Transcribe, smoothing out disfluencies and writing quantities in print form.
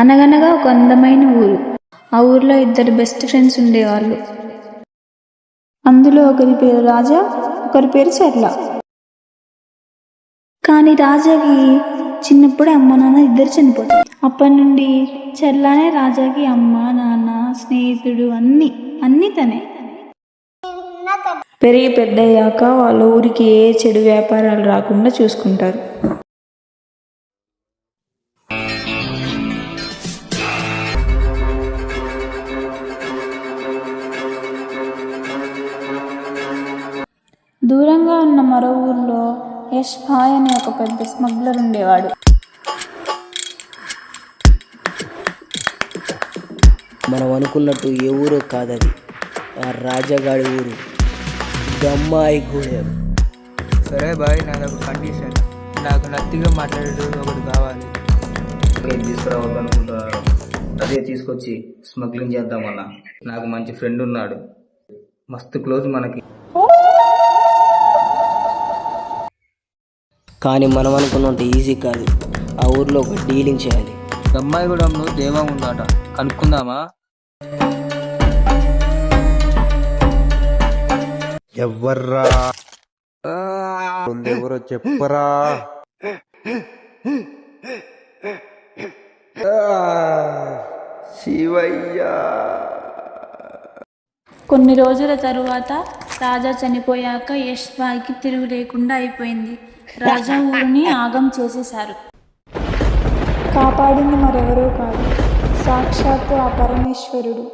అనగనగా ఒక అందమైన ఊరు. ఆ ఊర్లో ఇద్దరు బెస్ట్ ఫ్రెండ్స్ ఉండేవాళ్ళు. అందులో ఒకరి పేరు రాజా, ఒకరి పేరు చర్ల. కానీ రాజాకి చిన్నప్పుడే అమ్మ నాన్న ఇద్దరు చనిపోతారు. అప్పటి నుండి చర్లానే రాజాకి అమ్మ నాన్న స్నేహితుడు అన్నీ తనే. పెరిగి పెద్దయ్యాక వాళ్ళ ఊరికి ఏ చెడు వ్యాపారాలు రాకుండా చూసుకుంటారు. దూరంగా ఉన్న మరో ఊర్లో యష్ భాయ్ అనే ఒక పెద్ద స్మగ్లర్ ఉండేవాడు. మనం అనుకున్నట్టు ఏ ఊరో కాదది, ఆ రాజాగాడి ఊరు, గమ్మాయి గూడెం. సరే బాయ్, నాది ఒక కండిషన్. నాకు నత్తిగా మాట్లాడేటప్పుడు ఒకటి కావాలి. ఏం తీసుకురావద్దనుకుంటున్నారు? అదే తీసుకొచ్చి స్మగ్లింగ్ చేద్దామన్నా. నాకు మంచి ఫ్రెండ్ ఉన్నాడు, మస్తు క్లోజ్ మనకి. కానీ మనం అనుకున్నంత ఈజీ కాదు. ఆ ఊర్లో ఒక డీలింగ్ చేయాలి. గమ్మాయిగూడెంలో దేవా ఉందట, కనుక్కుందామా? ఎవర్రా ఎవరో చెప్పరా? శివయ్య. కొన్ని రోజుల తరువాత రాజా చనిపోయాక యష్ భాయ్కి తిరుగు లేకుండా అయిపోయింది. రాజా ఊరిని ఆగం చేసేశారు. కాపాడింది మరెవరో కాదు, సాక్షాత్తు ఆ పరమేశ్వరుడు.